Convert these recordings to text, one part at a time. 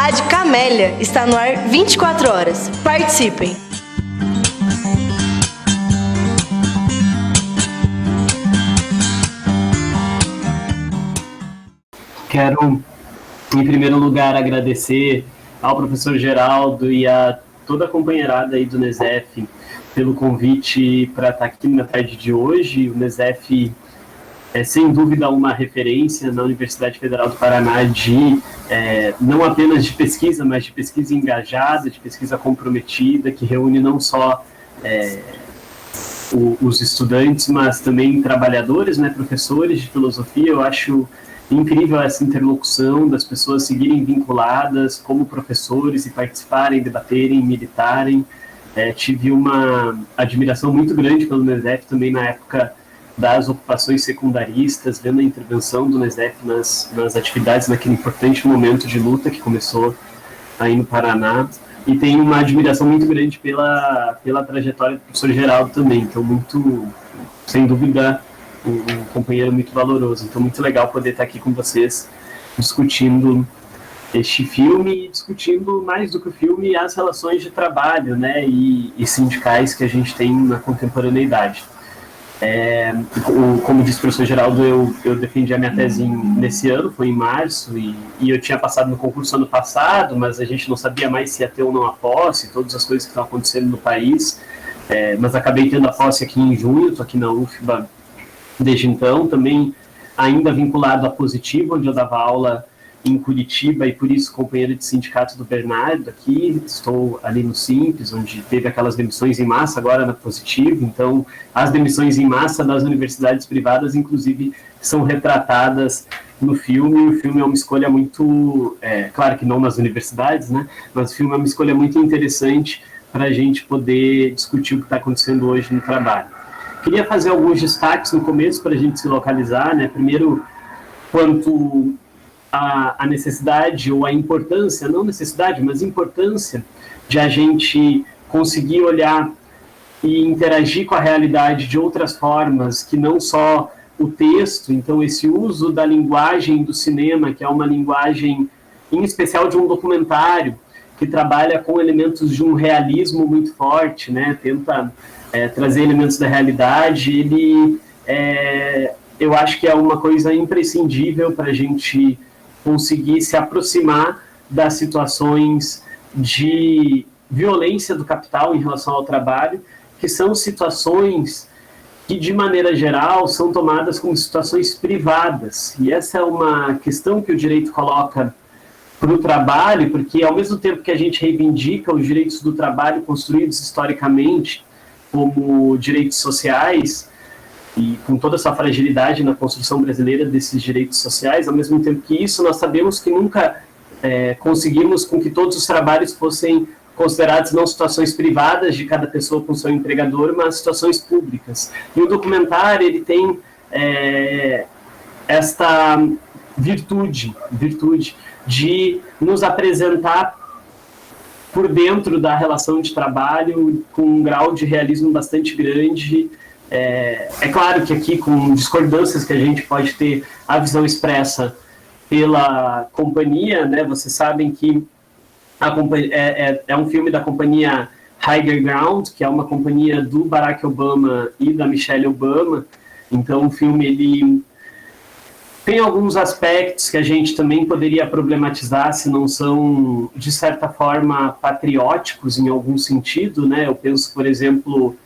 Rádio Camélia está no ar 24 horas. Participem! Quero, em primeiro lugar, agradecer ao professor Geraldo e a toda a companheirada aí do NESEF pelo convite para estar aqui na tarde de hoje. O NESEF é, sem dúvida, uma referência na Universidade Federal do Paraná não apenas de pesquisa, mas de pesquisa engajada, de pesquisa comprometida, que reúne não só os estudantes, mas também trabalhadores, né, professores de filosofia. Eu acho incrível essa interlocução das pessoas seguirem vinculadas como professores e participarem, debaterem, militarem. Tive uma admiração muito grande pelo NESEF também na época das ocupações secundaristas, vendo a intervenção do NESEF nas atividades naquele importante momento de luta que começou aí no Paraná. E tenho uma admiração muito grande pela trajetória do professor Geraldo também. Então, sem dúvida, um companheiro muito valoroso. Então, muito legal poder estar aqui com vocês discutindo este filme e discutindo, mais do que o filme, as relações de trabalho, né, e sindicais que a gente tem na contemporaneidade. Como disse o professor Geraldo, eu defendi a minha tese nesse ano, foi em março, e eu tinha passado no concurso ano passado, mas a gente não sabia mais se ia ter ou não a posse, todas as coisas que estão acontecendo no país, mas acabei tendo a posse aqui em junho, estou aqui na UFBA desde então, também ainda vinculado à Positivo, onde eu dava aula em Curitiba, e por isso companheiro de sindicato do Bernardo aqui. Estou ali no Simples, onde teve aquelas demissões em massa agora na Positivo. Então, as demissões em massa das universidades privadas, inclusive, são retratadas no filme. O filme é uma escolha muito, claro que não nas universidades, né, mas o filme é uma escolha muito interessante para a gente poder discutir o que está acontecendo hoje no trabalho. Queria fazer alguns destaques no começo para a gente se localizar, né? Primeiro, quanto a necessidade ou a importância, não necessidade, mas importância de a gente conseguir olhar e interagir com a realidade de outras formas, que não só o texto. Então, esse uso da linguagem do cinema, que é uma linguagem, em especial, de um documentário, que trabalha com elementos de um realismo muito forte, né? Tenta trazer elementos da realidade. Eu acho que é uma coisa imprescindível para a gente conseguir se aproximar das situações de violência do capital em relação ao trabalho, que são situações que, de maneira geral, são tomadas como situações privadas. E essa é uma questão que o direito coloca para o trabalho, porque, ao mesmo tempo que a gente reivindica os direitos do trabalho construídos historicamente como direitos sociais, e com toda essa fragilidade na construção brasileira desses direitos sociais, ao mesmo tempo que isso, nós sabemos que nunca conseguimos com que todos os trabalhos fossem considerados não situações privadas de cada pessoa com seu empregador, mas situações públicas. E o documentário, ele tem esta virtude de nos apresentar por dentro da relação de trabalho com um grau de realismo bastante grande. É claro que aqui, com discordâncias que a gente pode ter, a visão expressa pela companhia, né? Vocês sabem que é um filme da companhia Higher Ground, que é uma companhia do Barack Obama e da Michelle Obama. Então, o filme, ele tem alguns aspectos que a gente também poderia problematizar se não são, de certa forma, patrióticos em algum sentido, né? Eu penso, por exemplo,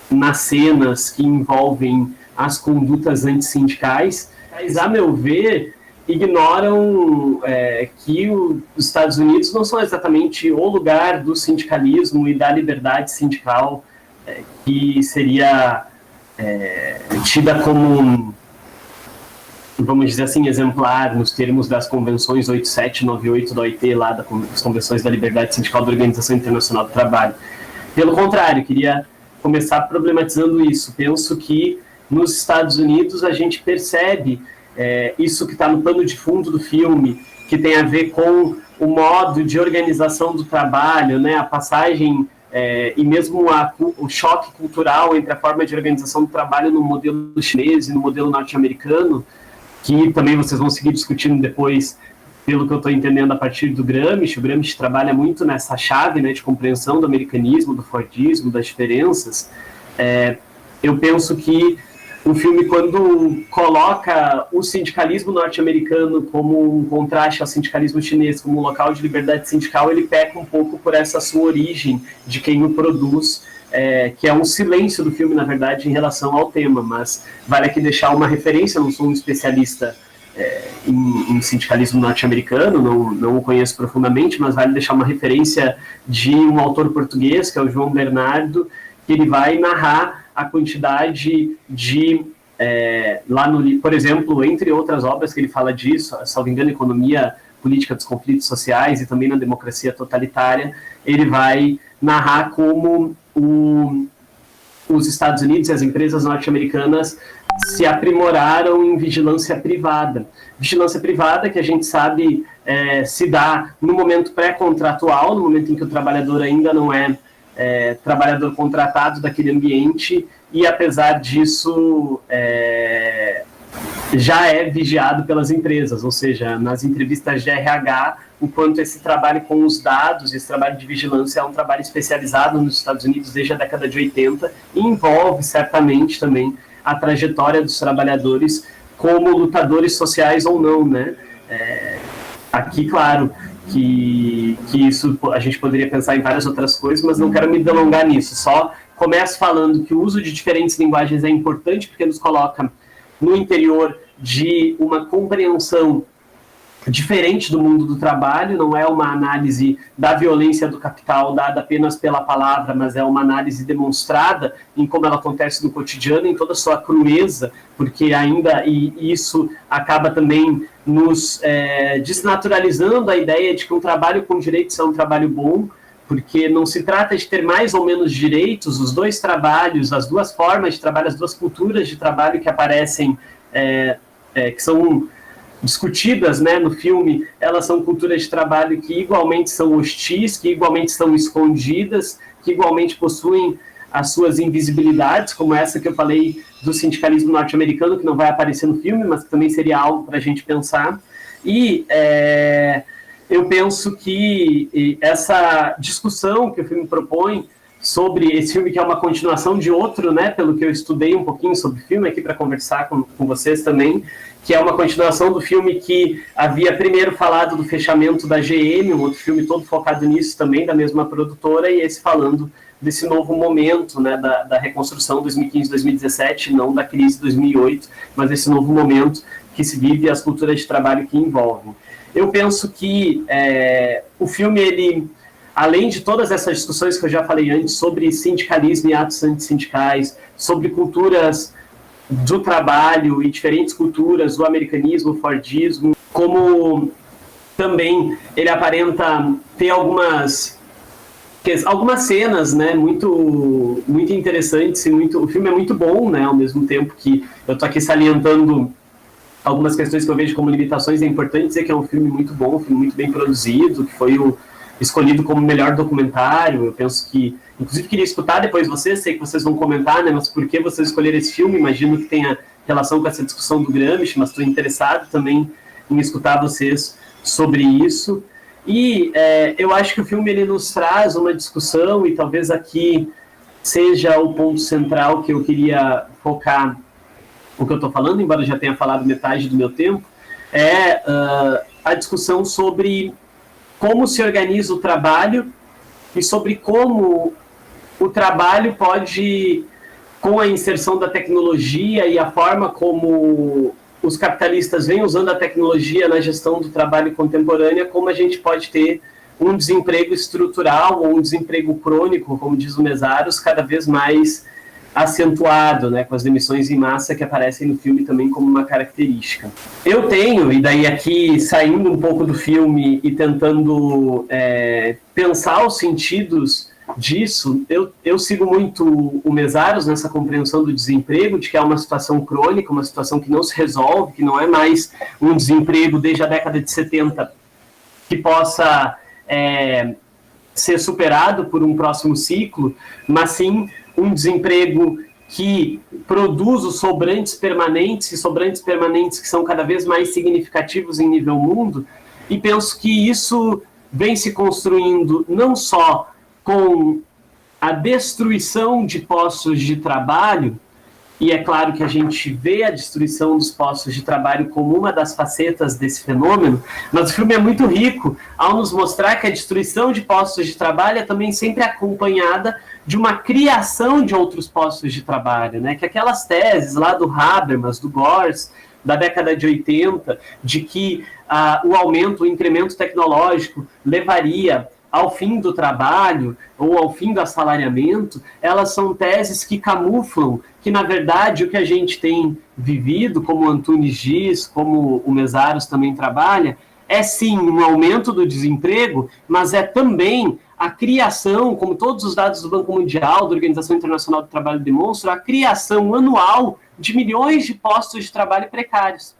nas cenas que envolvem as condutas antissindicais, mas, a meu ver, ignoram que os Estados Unidos não são exatamente o lugar do sindicalismo e da liberdade sindical que seria tida como, vamos dizer assim, exemplar nos termos das convenções 87 e 98 da OIT, lá das convenções da liberdade sindical da Organização Internacional do Trabalho. Pelo contrário, queria começar problematizando isso. Penso que nos Estados Unidos a gente percebe isso que está no pano de fundo do filme, que tem a ver com o modo de organização do trabalho, né, a passagem e mesmo o choque cultural entre a forma de organização do trabalho no modelo chinês e no modelo norte-americano, que também vocês vão seguir discutindo depois pelo que eu estou entendendo a partir do Gramsci. O Gramsci trabalha muito nessa chave, né, de compreensão do americanismo, do fordismo, das diferenças. Eu penso que o filme, quando coloca o sindicalismo norte-americano como um contraste ao sindicalismo chinês, como um local de liberdade sindical, ele peca um pouco por essa sua origem de quem o produz, que é um silêncio do filme, na verdade, em relação ao tema. Mas vale aqui deixar uma referência, eu não sou um especialista em sindicalismo norte-americano, não o conheço profundamente, mas vale deixar uma referência de um autor português, que é o João Bernardo, que ele vai narrar a quantidade de, por exemplo, entre outras obras que ele fala disso, salvo engano, Economia Política dos Conflitos Sociais e também na Democracia Totalitária, ele vai narrar como os Estados Unidos e as empresas norte-americanas se aprimoraram em vigilância privada. Vigilância privada que a gente sabe se dá no momento pré-contratual, no momento em que o trabalhador ainda não é trabalhador contratado daquele ambiente, e apesar disso já é vigiado pelas empresas, ou seja, nas entrevistas de RH, o quanto esse trabalho com os dados, esse trabalho de vigilância é um trabalho especializado nos Estados Unidos desde a década de 80 e envolve certamente também a trajetória dos trabalhadores como lutadores sociais ou não, né? Aqui, claro, que isso a gente poderia pensar em várias outras coisas, mas não quero me delongar nisso. Só começo falando que o uso de diferentes linguagens é importante porque nos coloca no interior de uma compreensão diferente do mundo do trabalho. Não é uma análise da violência do capital dada apenas pela palavra, mas é uma análise demonstrada em como ela acontece no cotidiano, em toda a sua crueza, porque ainda, e isso acaba também nos desnaturalizando a ideia de que um trabalho com direitos é um trabalho bom, porque não se trata de ter mais ou menos direitos. Os dois trabalhos, as duas formas de trabalho, as duas culturas de trabalho que aparecem, que são discutidas, né, no filme, elas são culturas de trabalho que igualmente são hostis, que igualmente são escondidas, que igualmente possuem as suas invisibilidades, como essa que eu falei do sindicalismo norte-americano, que não vai aparecer no filme, mas que também seria algo para a gente pensar. E eu penso que essa discussão que o filme propõe sobre esse filme, que é uma continuação de outro, né, pelo que eu estudei um pouquinho sobre o filme aqui para conversar com vocês também, que é uma continuação do filme que havia primeiro falado do fechamento da GM, um outro filme todo focado nisso também, da mesma produtora, e esse falando desse novo momento, né, da reconstrução 2015-2017, não da crise de 2008, mas desse novo momento que se vive e as culturas de trabalho que envolvem. Eu penso que o filme, ele, além de todas essas discussões que eu já falei antes sobre sindicalismo e atos antissindicais, sobre culturas do trabalho e diferentes culturas, o americanismo, o fordismo, como também ele aparenta ter algumas cenas, né, muito interessantes, e o filme é muito bom, né, ao mesmo tempo que eu estou aqui salientando algumas questões que eu vejo como limitações. É importante dizer que é um filme muito bom, um filme muito bem produzido, que foi escolhido como melhor documentário. Eu penso que, inclusive, queria escutar depois vocês, sei que vocês vão comentar, né, mas por que vocês escolheram esse filme? Imagino que tenha relação com essa discussão do Gramsci, mas estou interessado também em escutar vocês sobre isso. E eu acho que o filme, ele nos traz uma discussão, e talvez aqui seja o ponto central que eu queria focar o que eu estou falando, embora eu já tenha falado metade do meu tempo, a discussão sobre como se organiza o trabalho e sobre como o trabalho pode, com a inserção da tecnologia e a forma como os capitalistas vêm usando a tecnologia na gestão do trabalho contemporânea, como a gente pode ter um desemprego estrutural ou um desemprego crônico, como diz o Mesaros, cada vez mais acentuado, né, com as demissões em massa que aparecem no filme também como uma característica. Eu tenho, e daí aqui saindo um pouco do filme e tentando pensar os sentidos disso, eu sigo muito o Mesaros nessa compreensão do desemprego, de que é uma situação crônica, uma situação que não se resolve, que não é mais um desemprego desde a década de 70 que possa ser superado por um próximo ciclo, mas sim um desemprego que produz os sobrantes permanentes, e sobrantes permanentes que são cada vez mais significativos em nível mundo, e penso que isso vem se construindo não só com a destruição de postos de trabalho, e é claro que a gente vê a destruição dos postos de trabalho como uma das facetas desse fenômeno, mas o filme é muito rico ao nos mostrar que a destruição de postos de trabalho é também sempre acompanhada de uma criação de outros postos de trabalho, né? Que aquelas teses lá do Habermas, do Gors, da década de 80, de que o aumento, o incremento tecnológico levaria ao fim do trabalho ou ao fim do assalariamento, elas são teses que camuflam que, na verdade, o que a gente tem vivido, como o Antunes diz, como o Mesaros também trabalha, é sim um aumento do desemprego, mas é também a criação, como todos os dados do Banco Mundial, da Organização Internacional do Trabalho demonstram, a criação anual de milhões de postos de trabalho precários.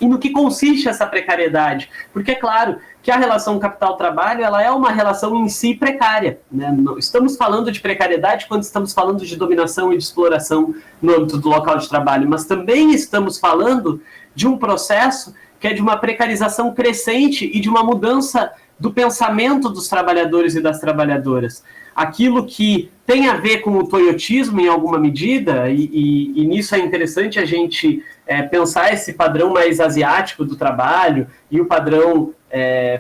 E no que consiste essa precariedade? Porque é claro que a relação capital-trabalho ela é uma relação em si precária, né? Estamos falando de precariedade quando estamos falando de dominação e de exploração no âmbito do local de trabalho, mas também estamos falando de um processo que é de uma precarização crescente e de uma mudança do pensamento dos trabalhadores e das trabalhadoras. Aquilo que tem a ver com o toyotismo em alguma medida, e nisso é interessante a gente pensar esse padrão mais asiático do trabalho e o padrão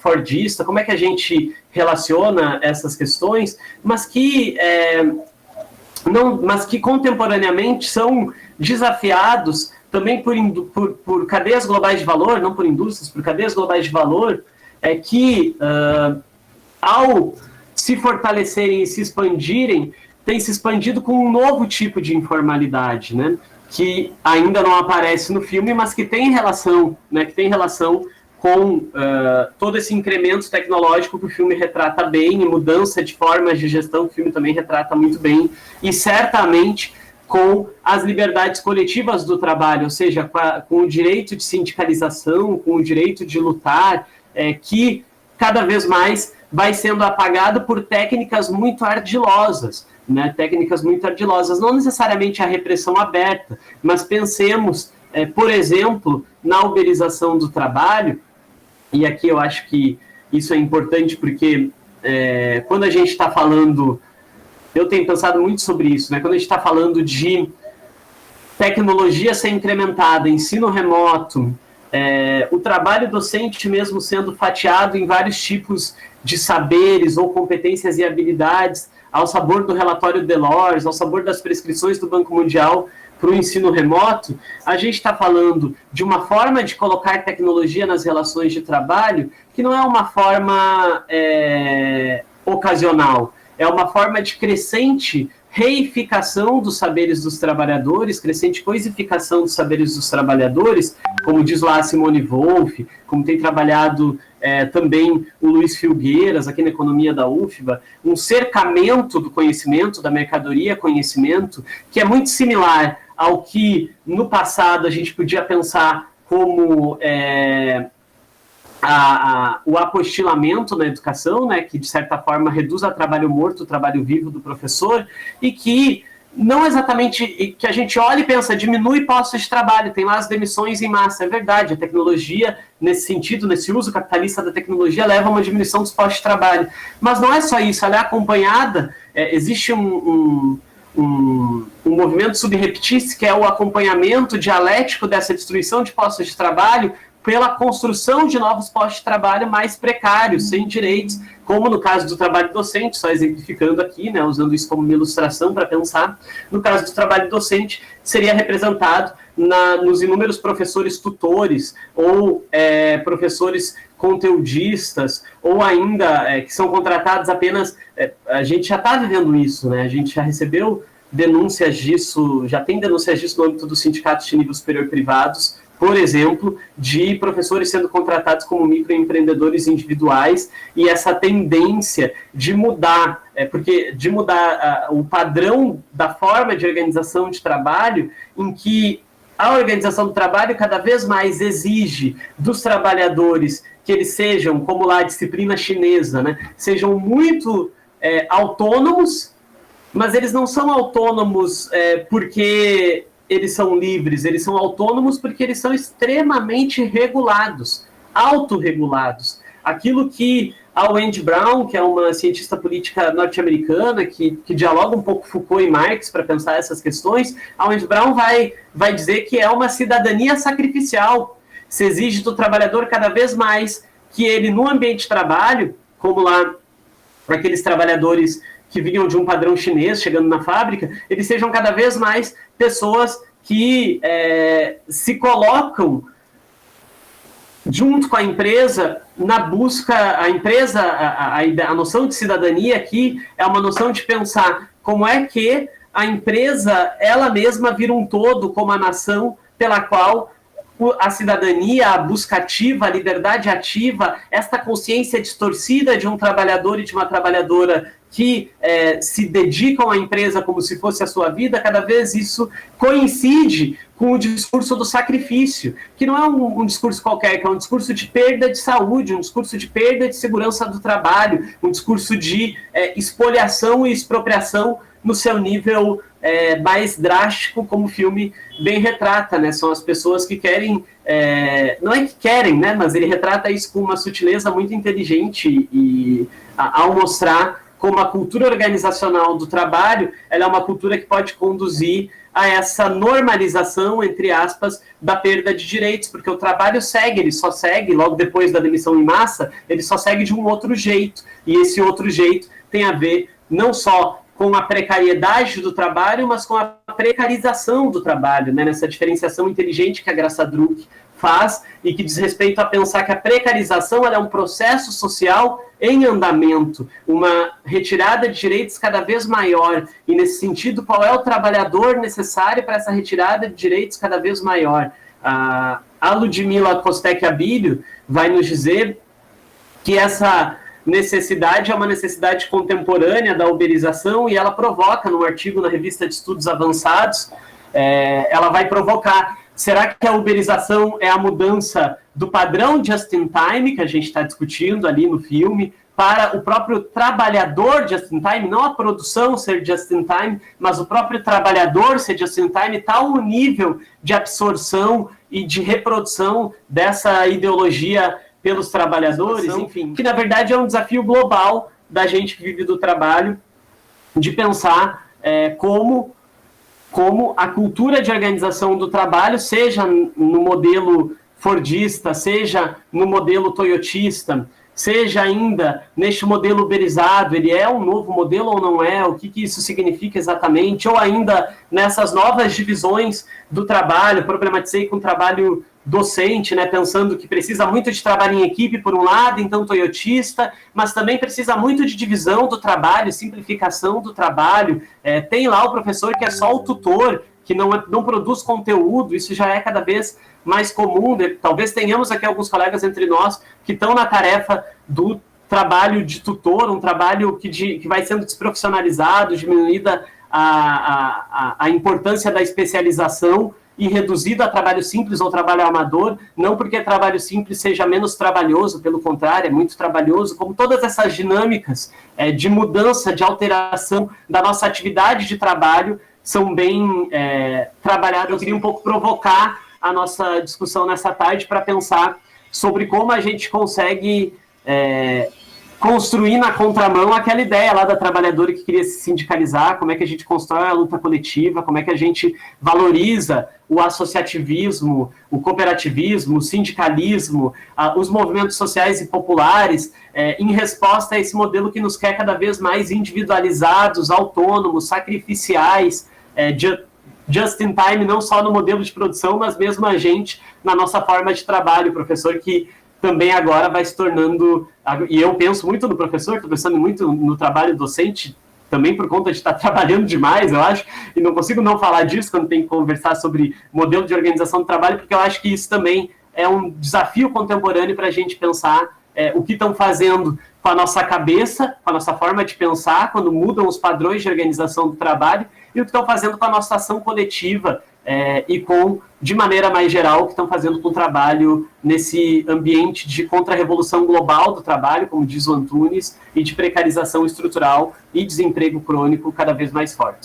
fordista, como é que a gente relaciona essas questões, mas que contemporaneamente são desafiados também por cadeias globais de valor, não por indústrias, por cadeias globais de valor, que ao se fortalecerem e se expandirem, tem se expandido com um novo tipo de informalidade, né? Que ainda não aparece no filme, mas que tem relação, né? Que tem relação com todo esse incremento tecnológico que o filme retrata bem, e mudança de formas de gestão que o filme também retrata muito bem, e certamente com as liberdades coletivas do trabalho, ou seja, com o direito de sindicalização, com o direito de lutar, que cada vez mais vai sendo apagado por técnicas muito ardilosas, né? Técnicas muito ardilosas, não necessariamente a repressão aberta, mas pensemos, por exemplo, na uberização do trabalho, e aqui eu acho que isso é importante porque quando a gente está falando, eu tenho pensado muito sobre isso, né? Quando a gente está falando de tecnologia ser incrementada, ensino remoto, o trabalho docente mesmo sendo fatiado em vários tipos de saberes ou competências e habilidades, ao sabor do relatório Delors, ao sabor das prescrições do Banco Mundial para o ensino remoto, a gente está falando de uma forma de colocar tecnologia nas relações de trabalho que não é uma forma ocasional, é uma forma de crescente reificação dos saberes dos trabalhadores, crescente coisificação dos saberes dos trabalhadores, como diz lá a Simone Wolff, como tem trabalhado também o Luiz Filgueiras, aqui na Economia da UFBA, um cercamento do conhecimento, da mercadoria conhecimento, que é muito similar ao que no passado a gente podia pensar como o apostilamento na educação, né, que de certa forma reduz a trabalho morto, o trabalho vivo do professor, e que não exatamente, que a gente olha e pensa, diminui postos de trabalho, tem lá as demissões em massa, é verdade, a tecnologia, nesse sentido, nesse uso capitalista da tecnologia, leva a uma diminuição dos postos de trabalho, mas não é só isso, ela é acompanhada, existe um movimento subreptício, que é o acompanhamento dialético dessa destruição de postos de trabalho, pela construção de novos postos de trabalho mais precários, sem direitos, como no caso do trabalho docente, só exemplificando aqui, né, usando isso como uma ilustração para pensar, no caso do trabalho docente, seria representado nos inúmeros professores tutores, ou professores conteudistas, ou ainda que são contratados apenas, a gente já está vivendo isso, né, a gente já recebeu denúncias disso, já tem denúncias disso no âmbito dos sindicatos de nível superior privados, por exemplo, de professores sendo contratados como microempreendedores individuais, e essa tendência de mudar, o padrão da forma de organização de trabalho, em que a organização do trabalho cada vez mais exige dos trabalhadores que eles sejam, como lá a disciplina chinesa, né, sejam muito autônomos, mas eles não são autônomos porque eles são livres, eles são autônomos porque eles são extremamente regulados. autorregulados. Aquilo que a Wendy Brown, que é uma cientista política norte-americana, que dialoga um pouco Foucault e Marx para pensar essas questões, a Wendy Brown vai dizer que é uma cidadania sacrificial. Se exige do trabalhador cada vez mais que ele, no ambiente de trabalho, como lá aqueles trabalhadores que vinham de um padrão chinês chegando na fábrica, eles sejam cada vez mais pessoas que se colocam junto com a empresa na busca, a empresa, a noção de cidadania aqui é uma noção de pensar como é que a empresa, ela mesma vira um todo como a nação pela qual a cidadania, a busca ativa, a liberdade ativa, esta consciência distorcida de um trabalhador e de uma trabalhadora que se dedicam à empresa como se fosse a sua vida, cada vez isso coincide com o discurso do sacrifício, que não é um discurso qualquer, que é um discurso de perda de saúde, um discurso de perda de segurança do trabalho, um discurso de espoliação e expropriação no seu nível mais drástico, como o filme bem retrata, né? São as pessoas que querem, não é que querem, né? Mas ele retrata isso com uma sutileza muito inteligente e ao mostrar como a cultura organizacional do trabalho, ela é uma cultura que pode conduzir a essa normalização, entre aspas, da perda de direitos, porque o trabalho segue, ele só segue, logo depois da demissão em massa, ele só segue de um outro jeito, e esse outro jeito tem a ver não só com a precariedade do trabalho, mas com a precarização do trabalho, né? Nessa diferenciação inteligente que a Graça Druck faz e que diz respeito a pensar que a precarização ela é um processo social em andamento, uma retirada de direitos cada vez maior, e nesse sentido, qual é o trabalhador necessário para essa retirada de direitos cada vez maior? A Ludmila Costec-Abílio vai nos dizer que essa necessidade é uma necessidade contemporânea da uberização, e ela provoca, num artigo na revista de Estudos Avançados, ela vai provocar: será que a uberização é a mudança do padrão just-in-time, que a gente está discutindo ali no filme, para o próprio trabalhador just-in-time, não a produção ser just-in-time, mas o próprio trabalhador ser just-in-time, tal o nível de absorção e de reprodução dessa ideologia pelos trabalhadores, enfim, que na verdade é um desafio global da gente que vive do trabalho, de pensar como a cultura de organização do trabalho, seja no modelo fordista, seja no modelo toyotista, seja ainda neste modelo uberizado, ele é um novo modelo ou não é, o que isso significa exatamente, ou ainda nessas novas divisões do trabalho, problematizei com o trabalho docente, né, pensando que precisa muito de trabalho em equipe, por um lado, então toyotista, mas também precisa muito de divisão do trabalho, simplificação do trabalho. Tem lá o professor que é só o tutor, que não produz conteúdo, isso já é cada vez mais comum, né? Talvez tenhamos aqui alguns colegas entre nós que estão na tarefa do trabalho de tutor, um trabalho que vai sendo desprofissionalizado, diminuída a importância da especialização e reduzido a trabalho simples ou trabalho amador, não porque trabalho simples seja menos trabalhoso, pelo contrário, é muito trabalhoso, como todas essas dinâmicas de mudança, de alteração da nossa atividade de trabalho são bem trabalhadas. Eu queria um pouco provocar a nossa discussão nessa tarde para pensar sobre como a gente consegue construir na contramão aquela ideia lá da trabalhadora que queria se sindicalizar, como é que a gente constrói a luta coletiva, como é que a gente valoriza o associativismo, o cooperativismo, o sindicalismo, os movimentos sociais e populares, em resposta a esse modelo que nos quer cada vez mais individualizados, autônomos, sacrificiais, just in time, não só no modelo de produção, mas mesmo a gente na nossa forma de trabalho. O professor que também agora vai se tornando, e eu penso muito no professor, estou pensando muito no trabalho docente, também por conta de estar trabalhando demais, eu acho, e não consigo não falar disso quando tem que conversar sobre modelo de organização do trabalho, porque eu acho que isso também é um desafio contemporâneo para a gente pensar o que estão fazendo com a nossa cabeça, com a nossa forma de pensar, quando mudam os padrões de organização do trabalho, e o que estão fazendo com a nossa ação coletiva, e de maneira mais geral, o que estão fazendo com o trabalho nesse ambiente de contra-revolução global do trabalho, como diz o Antunes, e de precarização estrutural e desemprego crônico cada vez mais fortes.